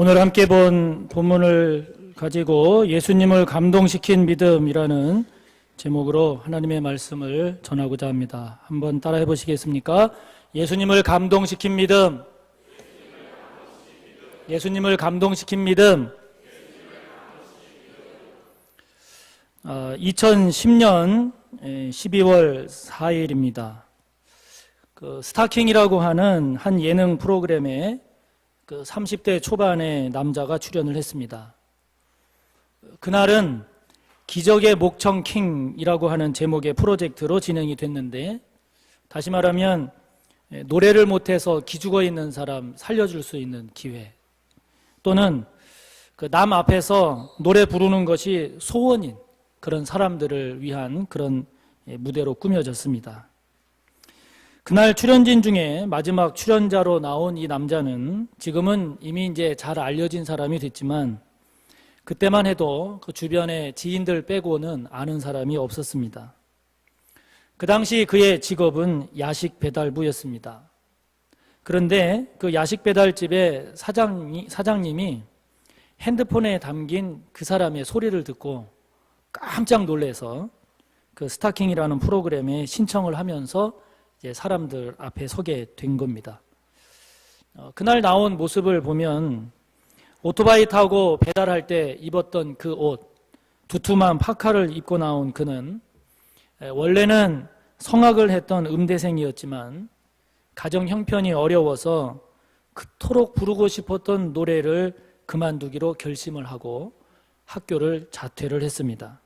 오늘 함께 본 본문을 가지고 예수님을 감동시킨 믿음이라는 제목으로 하나님의 말씀을 전하고자 합니다. 한번 따라해 보시겠습니까? 예수님을 감동시킨 믿음. 예수님을 감동시킨 믿음. 2010년 12월 4일입니다. 스타킹이라고 하는 한 예능 프로그램에 30대 초반의 남자가 출연을 했습니다. 그날은 기적의 목청 킹이라고 하는 제목의 프로젝트로 진행이 됐는데, 다시 말하면 노래를 못해서 기죽어 있는 사람 살려줄 수 있는 기회, 또는 남 앞에서 노래 부르는 것이 소원인 그런 사람들을 위한 그런 무대로 꾸며졌습니다. 그날 출연진 중에 마지막 출연자로 나온 이 남자는 지금은 이미 이제 잘 알려진 사람이 됐지만, 그때만 해도 그 주변의 지인들 빼고는 아는 사람이 없었습니다. 그 당시 그의 직업은 야식 배달부였습니다. 그런데 그 야식 배달집의 사장님이 핸드폰에 담긴 그 사람의 소리를 듣고 깜짝 놀라서 그 스타킹이라는 프로그램에 신청을 하면서 이제 사람들 앞에 서게 된 겁니다. 그날 나온 모습을 보면 오토바이 타고 배달할 때 입었던 그 옷, 두툼한 파카를 입고 나온 그는 원래는 성악을 했던 음대생이었지만 가정 형편이 어려워서 그토록 부르고 싶었던 노래를 그만두기로 결심을 하고 학교를 자퇴를 했습니다.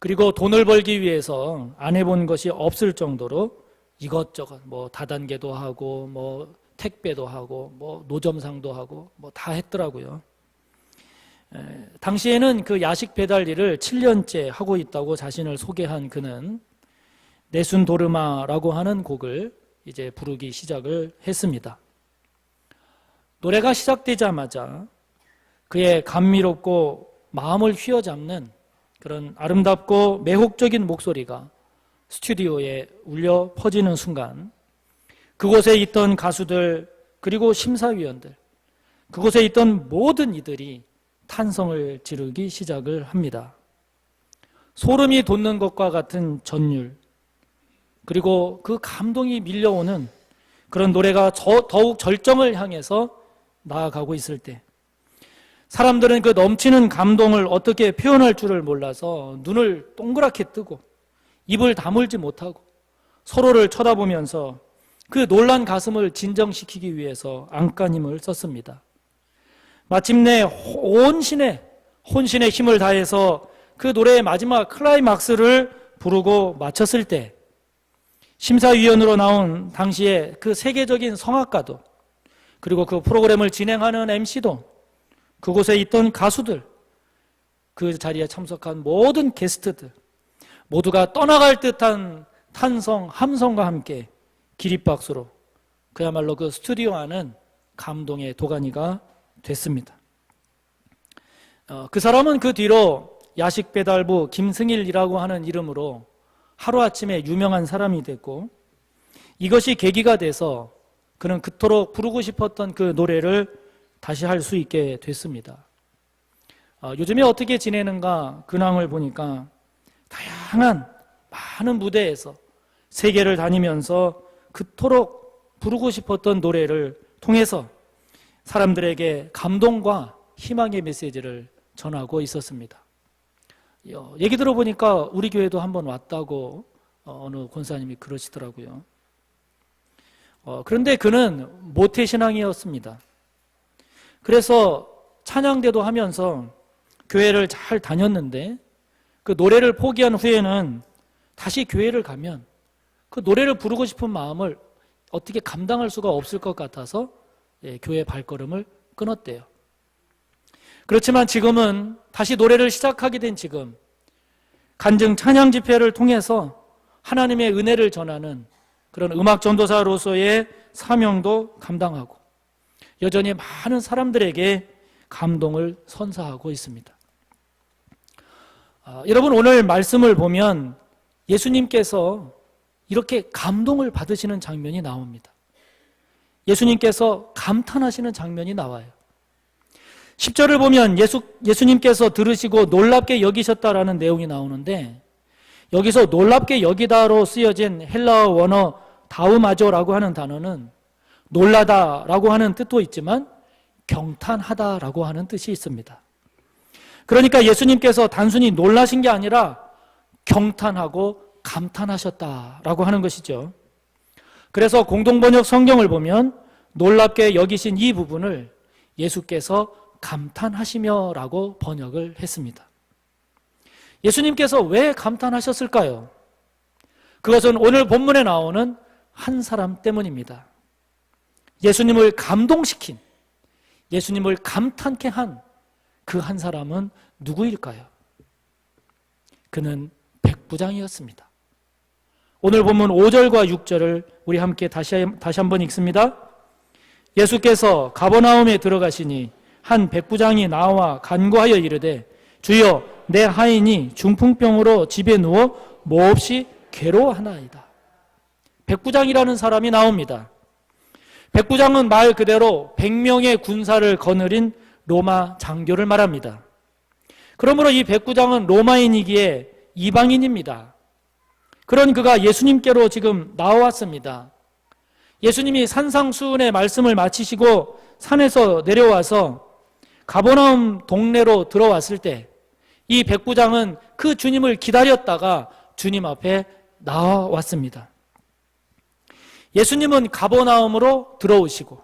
그리고 돈을 벌기 위해서 안 해본 것이 없을 정도로 이것저것 다단계도 하고 택배도 하고 노점상도 하고 다 했더라고요. 당시에는 그 야식 배달 일을 7년째 하고 있다고 자신을 소개한 그는 네순 도르마라고 하는 곡을 이제 부르기 시작을 했습니다. 노래가 시작되자마자 그의 감미롭고 마음을 휘어잡는 그런 아름답고 매혹적인 목소리가 스튜디오에 울려 퍼지는 순간, 그곳에 있던 가수들 그리고 심사위원들, 그곳에 있던 모든 이들이 탄성을 지르기 시작을 합니다. 소름이 돋는 것과 같은 전율, 그리고 그 감동이 밀려오는 그런 노래가 더욱 절정을 향해서 나아가고 있을 때, 사람들은 그 넘치는 감동을 어떻게 표현할 줄을 몰라서 눈을 동그랗게 뜨고 입을 다물지 못하고 서로를 쳐다보면서 그 놀란 가슴을 진정시키기 위해서 안간힘을 썼습니다. 마침내 혼신의 힘을 다해서 그 노래의 마지막 클라이막스를 부르고 마쳤을 때, 심사위원으로 나온 당시에 그 세계적인 성악가도, 그리고 그 프로그램을 진행하는 MC도, 그곳에 있던 가수들, 그 자리에 참석한 모든 게스트들 모두가 떠나갈 듯한 탄성, 함성과 함께 기립박수로 그야말로 그 스튜디오 안은 감동의 도가니가 됐습니다. 그 사람은 그 뒤로 야식 배달부 김승일이라고 하는 이름으로 하루아침에 유명한 사람이 됐고, 이것이 계기가 돼서 그는 그토록 부르고 싶었던 그 노래를 다시 할 수 있게 됐습니다. 요즘에 어떻게 지내는가 근황을 보니까 다양한 많은 무대에서 세계를 다니면서 그토록 부르고 싶었던 노래를 통해서 사람들에게 감동과 희망의 메시지를 전하고 있었습니다. 얘기 들어보니까 우리 교회도 한번 왔다고 어느 권사님이 그러시더라고요. 그런데 그는 모태신앙이었습니다. 그래서 찬양대도 하면서 교회를 잘 다녔는데, 그 노래를 포기한 후에는 다시 교회를 가면 그 노래를 부르고 싶은 마음을 어떻게 감당할 수가 없을 것 같아서 교회 발걸음을 끊었대요. 그렇지만 지금은 다시 노래를 시작하게 된 지금, 간증 찬양 집회를 통해서 하나님의 은혜를 전하는 그런 음악 전도사로서의 사명도 감당하고 여전히 많은 사람들에게 감동을 선사하고 있습니다. 여러분, 오늘 말씀을 보면 예수님께서 이렇게 감동을 받으시는 장면이 나옵니다. 예수님께서 감탄하시는 장면이 나와요. 10절을 보면 예수님께서 들으시고 놀랍게 여기셨다라는 내용이 나오는데, 여기서 놀랍게 여기다로 쓰여진 헬라어 원어 다우마조라고 하는 단어는 놀라다라고 하는 뜻도 있지만 경탄하다라고 하는 뜻이 있습니다. 그러니까 예수님께서 단순히 놀라신 게 아니라 경탄하고 감탄하셨다라고 하는 것이죠. 그래서 공동번역 성경을 보면 놀랍게 여기신 이 부분을 예수께서 감탄하시며라고 번역을 했습니다. 예수님께서 왜 감탄하셨을까요? 그것은 오늘 본문에 나오는 한 사람 때문입니다. 예수님을 감동시킨, 예수님을 감탄케 한 그 한 사람은 누구일까요? 그는 백부장이었습니다. 오늘 본문 5절과 6절을 우리 함께 다시 한번 읽습니다. 예수께서 가버나움에 들어가시니 한 백부장이 나와 간구하여 이르되 주여 내 하인이 중풍병으로 집에 누워 몹시 괴로워하나이다. 백부장이라는 사람이 나옵니다. 백부장은 말 그대로 100명의 군사를 거느린 로마 장교를 말합니다. 그러므로 이 백부장은 로마인이기에 이방인입니다. 그런 그가 예수님께로 지금 나왔습니다. 예수님이 산상수훈의 말씀을 마치시고 산에서 내려와서 가버나움 동네로 들어왔을 때 이 백부장은 그 주님을 기다렸다가 주님 앞에 나왔습니다. 예수님은 가버나움으로 들어오시고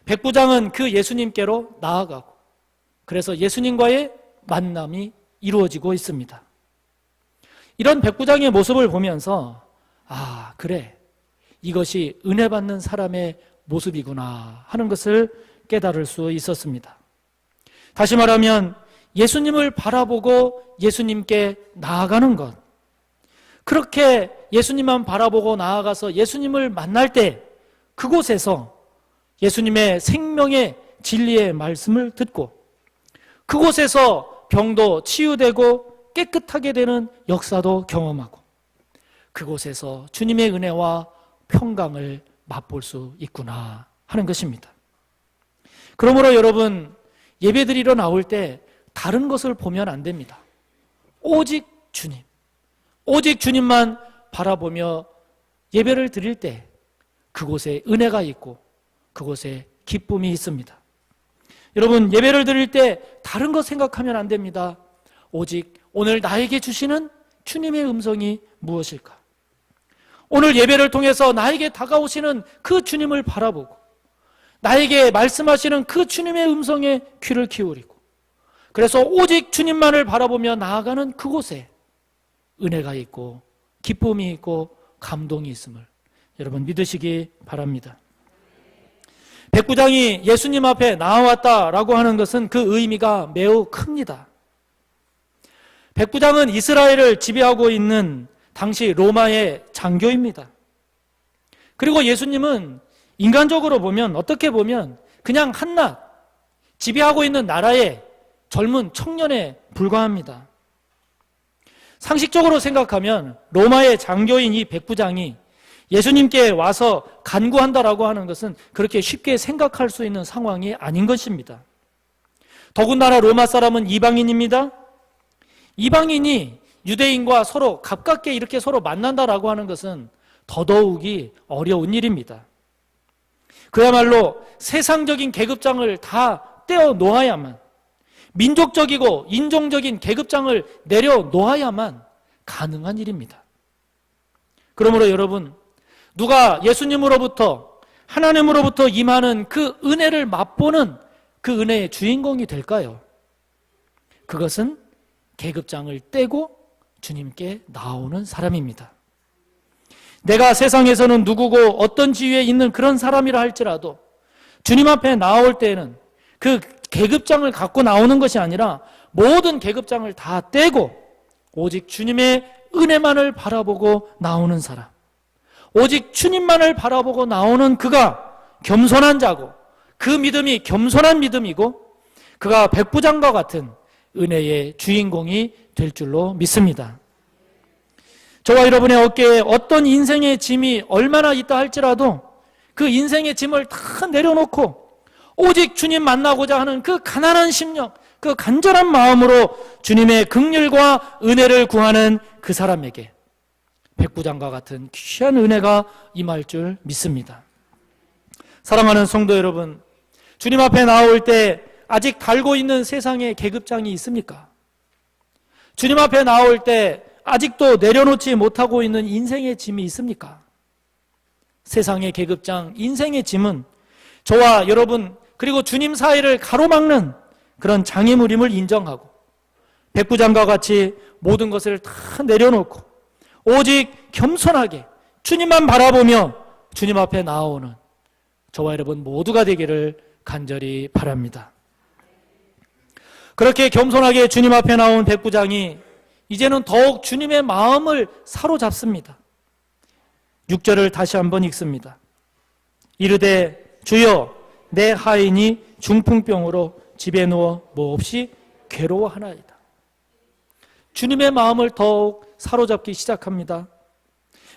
백부장은 그 예수님께로 나아가고, 그래서 예수님과의 만남이 이루어지고 있습니다. 이런 백부장의 모습을 보면서 아, 그래, 이것이 은혜 받는 사람의 모습이구나 하는 것을 깨달을 수 있었습니다. 다시 말하면 예수님을 바라보고 예수님께 나아가는 것, 그렇게 예수님만 바라보고 나아가서 예수님을 만날 때 그곳에서 예수님의 생명의 진리의 말씀을 듣고 그곳에서 병도 치유되고 깨끗하게 되는 역사도 경험하고 그곳에서 주님의 은혜와 평강을 맛볼 수 있구나 하는 것입니다. 그러므로 여러분, 예배드리러 나올 때 다른 것을 보면 안 됩니다. 오직 주님, 오직 주님만 바라보며 예배를 드릴 때 그곳에 은혜가 있고 그곳에 기쁨이 있습니다. 여러분, 예배를 드릴 때 다른 것 생각하면 안 됩니다. 오직 오늘 나에게 주시는 주님의 음성이 무엇일까? 오늘 예배를 통해서 나에게 다가오시는 그 주님을 바라보고 나에게 말씀하시는 그 주님의 음성에 귀를 기울이고, 그래서 오직 주님만을 바라보며 나아가는 그곳에 은혜가 있고 기쁨이 있고 감동이 있음을 여러분 믿으시기 바랍니다. 백부장이 예수님 앞에 나왔다라고 하는 것은 그 의미가 매우 큽니다. 백부장은 이스라엘을 지배하고 있는 당시 로마의 장교입니다. 그리고 예수님은 인간적으로 보면, 어떻게 보면 그냥 한낱 지배하고 있는 나라의 젊은 청년에 불과합니다. 상식적으로 생각하면 로마의 장교인 이 백부장이 예수님께 와서 간구한다라고 하는 것은 그렇게 쉽게 생각할 수 있는 상황이 아닌 것입니다. 더군다나 로마 사람은 이방인입니다. 이방인이 유대인과 서로 가깝게 이렇게 서로 만난다라고 하는 것은 더더욱이 어려운 일입니다. 그야말로 세상적인 계급장을 다 떼어 놓아야만, 민족적이고 인종적인 계급장을 내려놓아야만 가능한 일입니다. 그러므로 여러분, 누가 예수님으로부터, 하나님으로부터 임하는 그 은혜를 맛보는 그 은혜의 주인공이 될까요? 그것은 계급장을 떼고 주님께 나오는 사람입니다. 내가 세상에서는 누구고 어떤 지위에 있는 그런 사람이라 할지라도 주님 앞에 나올 때에는 그 계급장을 갖고 나오는 것이 아니라 모든 계급장을 다 떼고 오직 주님의 은혜만을 바라보고 나오는 사람, 오직 주님만을 바라보고 나오는 그가 겸손한 자고, 그 믿음이 겸손한 믿음이고, 그가 백부장과 같은 은혜의 주인공이 될 줄로 믿습니다. 저와 여러분의 어깨에 어떤 인생의 짐이 얼마나 있다 할지라도 그 인생의 짐을 다 내려놓고 오직 주님 만나고자 하는 그 가난한 심령, 그 간절한 마음으로 주님의 긍휼과 은혜를 구하는 그 사람에게 백부장과 같은 귀한 은혜가 임할 줄 믿습니다. 사랑하는 성도 여러분, 주님 앞에 나올 때 아직 달고 있는 세상의 계급장이 있습니까? 주님 앞에 나올 때 아직도 내려놓지 못하고 있는 인생의 짐이 있습니까? 세상의 계급장, 인생의 짐은 저와 여러분 그리고 주님 사이를 가로막는 그런 장애물임을 인정하고 백부장과 같이 모든 것을 다 내려놓고 오직 겸손하게 주님만 바라보며 주님 앞에 나오는 저와 여러분 모두가 되기를 간절히 바랍니다. 그렇게 겸손하게 주님 앞에 나온 백부장이 이제는 더욱 주님의 마음을 사로잡습니다. 6절을 다시 한번 읽습니다. 이르되 주여 내 하인이 중풍병으로 집에 누워 몹시 괴로워하나이다. 주님의 마음을 더욱 사로잡기 시작합니다.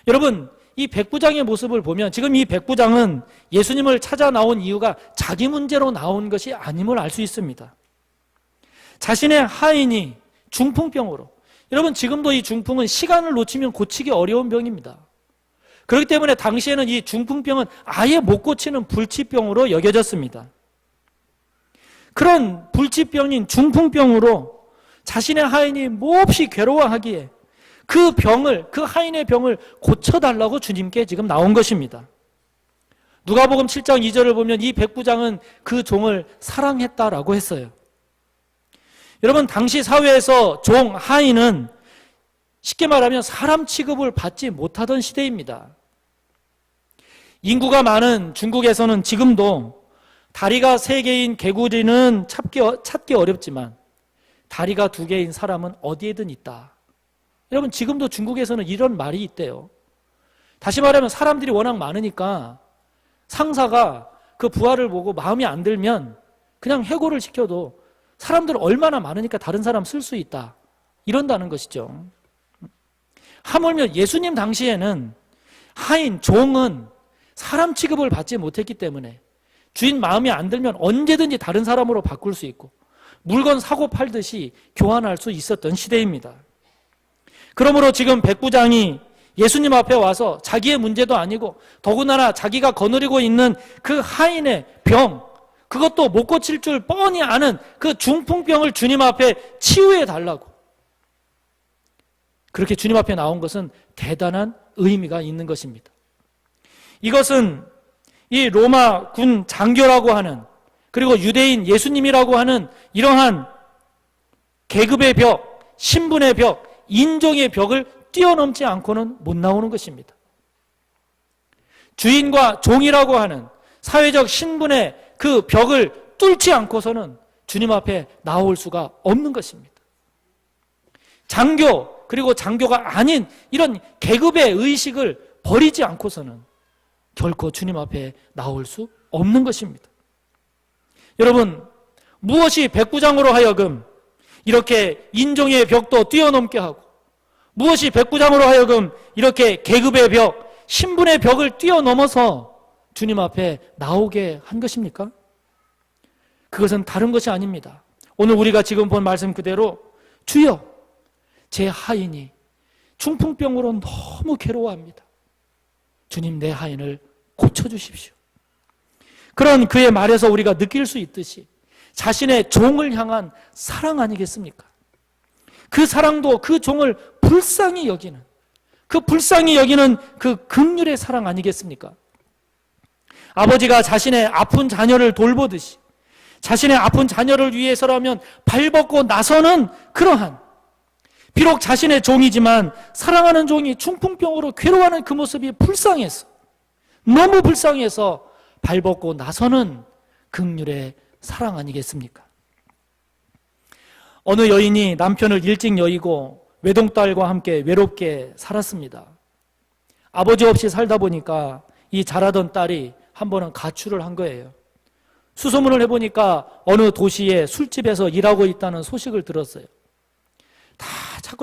여러분, 이 백부장의 모습을 보면 지금 이 백부장은 예수님을 찾아 나온 이유가 자기 문제로 나온 것이 아님을 알 수 있습니다. 자신의 하인이 중풍병으로, 여러분 지금도 이 중풍은 시간을 놓치면 고치기 어려운 병입니다. 그렇기 때문에 당시에는 이 중풍병은 아예 못 고치는 불치병으로 여겨졌습니다. 그런 불치병인 중풍병으로 자신의 하인이 몹시 괴로워하기에 그 병을, 그 하인의 병을 고쳐달라고 주님께 지금 나온 것입니다. 누가복음 7장 2절을 보면 이 백부장은 그 종을 사랑했다라고 했어요. 여러분, 당시 사회에서 종, 하인은 쉽게 말하면 사람 취급을 받지 못하던 시대입니다. 인구가 많은 중국에서는 지금도 다리가 3개인 개구리는 찾기 어렵지만 다리가 2개인 사람은 어디에든 있다. 여러분, 지금도 중국에서는 이런 말이 있대요. 다시 말하면 사람들이 워낙 많으니까 상사가 그 부하를 보고 마음에 안 들면 그냥 해고를 시켜도 사람들 얼마나 많으니까 다른 사람 쓸 수 있다. 이런다는 것이죠. 하물며 예수님 당시에는 하인, 종은 사람 취급을 받지 못했기 때문에 주인 마음에 안 들면 언제든지 다른 사람으로 바꿀 수 있고 물건 사고 팔듯이 교환할 수 있었던 시대입니다. 그러므로 지금 백부장이 예수님 앞에 와서 자기의 문제도 아니고 더군다나 자기가 거느리고 있는 그 하인의 병, 그것도 못 고칠 줄 뻔히 아는 그 중풍병을 주님 앞에 치유해 달라고, 그렇게 주님 앞에 나온 것은 대단한 의미가 있는 것입니다. 이것은 이 로마 군 장교라고 하는, 그리고 유대인 예수님이라고 하는 이러한 계급의 벽, 신분의 벽, 인종의 벽을 뛰어넘지 않고는 못 나오는 것입니다. 주인과 종이라고 하는 사회적 신분의 그 벽을 뚫지 않고서는 주님 앞에 나올 수가 없는 것입니다. 장교, 그리고 장교가 아닌 이런 계급의 의식을 버리지 않고서는 결코 주님 앞에 나올 수 없는 것입니다. 여러분, 무엇이 백부장으로 하여금 이렇게 인종의 벽도 뛰어넘게 하고, 무엇이 백부장으로 하여금 이렇게 계급의 벽, 신분의 벽을 뛰어넘어서 주님 앞에 나오게 한 것입니까? 그것은 다른 것이 아닙니다. 오늘 우리가 지금 본 말씀 그대로 주여, 제 하인이 중풍병으로 너무 괴로워합니다. 주님, 내 하인을 고쳐주십시오. 그런 그의 말에서 우리가 느낄 수 있듯이 자신의 종을 향한 사랑 아니겠습니까? 그 사랑도 그 종을 불쌍히 여기는, 그 불쌍히 여기는 그 긍휼의 사랑 아니겠습니까? 아버지가 자신의 아픈 자녀를 돌보듯이 자신의 아픈 자녀를 위해서라면 발벗고 나서는 그러한, 비록 자신의 종이지만 사랑하는 종이 중풍병으로 괴로워하는 그 모습이 불쌍해서, 너무 불쌍해서 발벗고 나서는 긍휼의 사랑 아니겠습니까? 어느 여인이 남편을 일찍 여의고 외동딸과 함께 외롭게 살았습니다. 아버지 없이 살다 보니까 이 자라던 딸이 한 번은 가출을 한 거예요. 수소문을 해보니까 어느 도시에 술집에서 일하고 있다는 소식을 들었어요. 다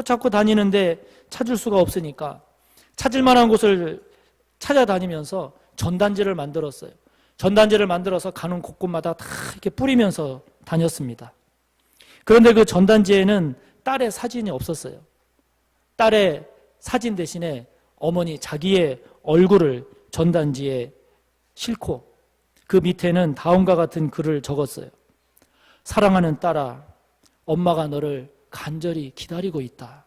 찾고 다니는데 찾을 수가 없으니까 찾을 만한 곳을 찾아다니면서 전단지를 만들었어요. 전단지를 만들어서 가는 곳곳마다 다 이렇게 뿌리면서 다녔습니다. 그런데 그 전단지에는 딸의 사진이 없었어요. 딸의 사진 대신에 어머니 자기의 얼굴을 전단지에 싣고 그 밑에는 다음과 같은 글을 적었어요. 사랑하는 딸아, 엄마가 너를 간절히 기다리고 있다.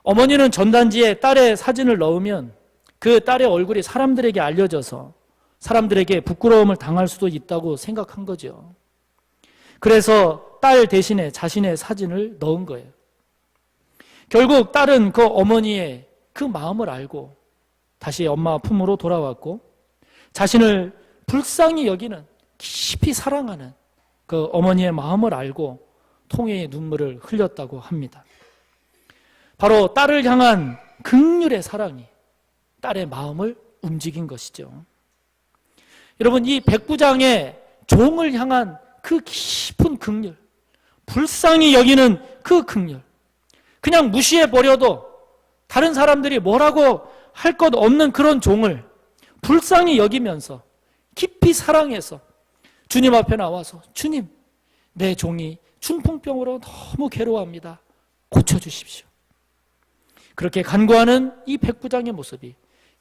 어머니는 전단지에 딸의 사진을 넣으면 그 딸의 얼굴이 사람들에게 알려져서 사람들에게 부끄러움을 당할 수도 있다고 생각한 거죠. 그래서 딸 대신에 자신의 사진을 넣은 거예요. 결국 딸은 그 어머니의 그 마음을 알고 다시 엄마 품으로 돌아왔고 자신을 불쌍히 여기는, 깊이 사랑하는 그 어머니의 마음을 알고 통해의 눈물을 흘렸다고 합니다. 바로 딸을 향한 긍휼의 사랑이 딸의 마음을 움직인 것이죠. 여러분, 이 백부장의 종을 향한 그 깊은 긍휼, 불쌍히 여기는 그 긍휼, 그냥 무시해버려도 다른 사람들이 뭐라고 할 것 없는 그런 종을 불쌍히 여기면서 깊이 사랑해서 주님 앞에 나와서 주님, 내 종이 중풍병으로 너무 괴로워합니다. 고쳐주십시오. 그렇게 간구하는 이 백부장의 모습이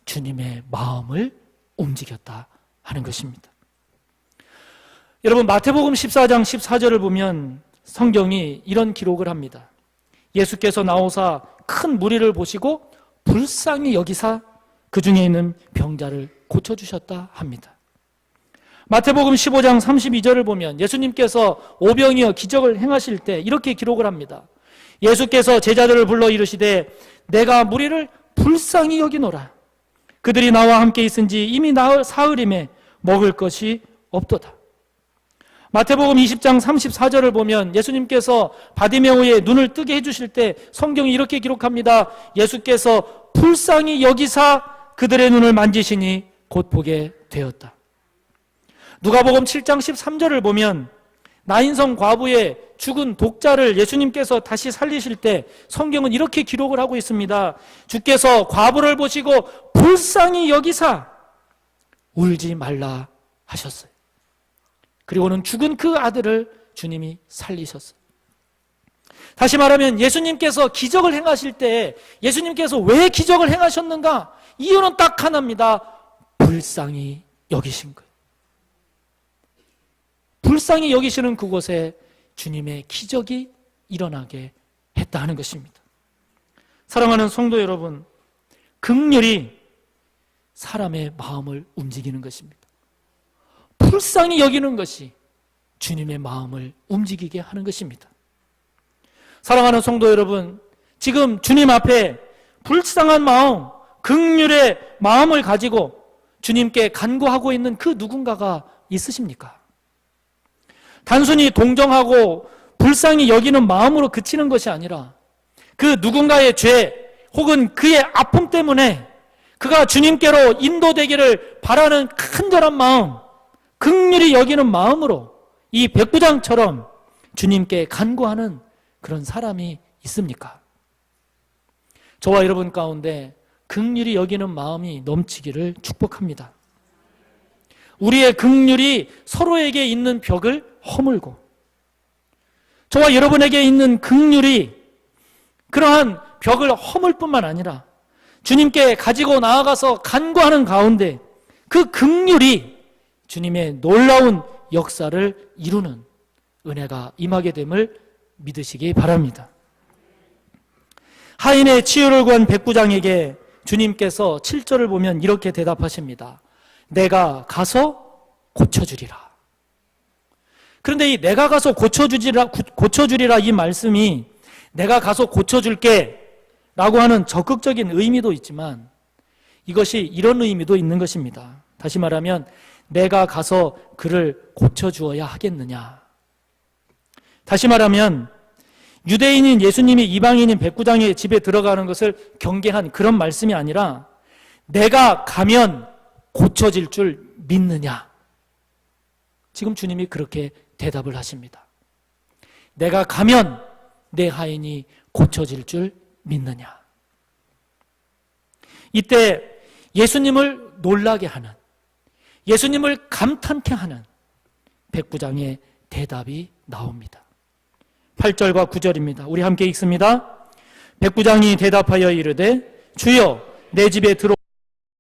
주님의 마음을 움직였다 하는 것입니다. 여러분, 마태복음 14장 14절을 보면 성경이 이런 기록을 합니다. 예수께서 나오사 큰 무리를 보시고 불쌍히 여기사 그 중에 있는 병자를 고쳐주셨다 합니다. 마태복음 15장 32절을 보면 예수님께서 오병이어 기적을 행하실 때 이렇게 기록을 합니다. 예수께서 제자들을 불러 이르시되 내가 무리를 불쌍히 여기노라. 그들이 나와 함께 있은지 이미 사흘임에 먹을 것이 없도다. 마태복음 20장 34절을 보면 예수님께서 바디메오의 눈을 뜨게 해주실 때 성경이 이렇게 기록합니다. 예수께서 불쌍히 여기사 그들의 눈을 만지시니 곧 보게 되었다. 누가복음 7장 13절을 보면 나인성 과부의 죽은 독자를 예수님께서 다시 살리실 때 성경은 이렇게 기록을 하고 있습니다. 주께서 과부를 보시고 불쌍히 여기사 울지 말라 하셨어요. 그리고는 죽은 그 아들을 주님이 살리셨어요. 다시 말하면 예수님께서 기적을 행하실 때 예수님께서 왜 기적을 행하셨는가? 이유는 딱 하나입니다. 불쌍히 여기신 거예요. 불쌍히 여기시는 그곳에 주님의 기적이 일어나게 했다 하는 것입니다. 사랑하는 성도 여러분, 긍휼이 사람의 마음을 움직이는 것입니다. 불쌍히 여기는 것이 주님의 마음을 움직이게 하는 것입니다. 사랑하는 성도 여러분, 지금 주님 앞에 불쌍한 마음, 긍휼의 마음을 가지고 주님께 간구하고 있는 그 누군가가 있으십니까? 단순히 동정하고 불쌍히 여기는 마음으로 그치는 것이 아니라 그 누군가의 죄 혹은 그의 아픔 때문에 그가 주님께로 인도되기를 바라는 간절한 마음, 긍휼히 여기는 마음으로 이 백부장처럼 주님께 간구하는 그런 사람이 있습니까? 저와 여러분 가운데 긍휼히 여기는 마음이 넘치기를 축복합니다. 우리의 긍휼이 서로에게 있는 벽을 허물고 저와 여러분에게 있는 긍휼이 그러한 벽을 허물 뿐만 아니라 주님께 가지고 나아가서 간구하는 가운데 그 긍휼이 주님의 놀라운 역사를 이루는 은혜가 임하게 됨을 믿으시기 바랍니다. 하인의 치유를 구한 백부장에게 주님께서 7절을 보면 이렇게 대답하십니다. 내가 가서 고쳐주리라. 그런데 이 내가 가서 고쳐주리라 이 말씀이 내가 가서 고쳐줄게 라고 하는 적극적인 의미도 있지만 이것이 이런 의미도 있는 것입니다. 다시 말하면 내가 가서 그를 고쳐주어야 하겠느냐. 다시 말하면 유대인인 예수님이 이방인인 백부장의 집에 들어가는 것을 경계한 그런 말씀이 아니라 내가 가면 고쳐질 줄 믿느냐. 지금 주님이 그렇게 대답을 하십니다. 내가 가면 내 하인이 고쳐질 줄 믿느냐. 이때 예수님을 놀라게 하는, 예수님을 감탄케 하는 백부장의 대답이 나옵니다. 8절과 9절입니다. 우리 함께 읽습니다. 백부장이 대답하여 이르되 주여 내 집에 들어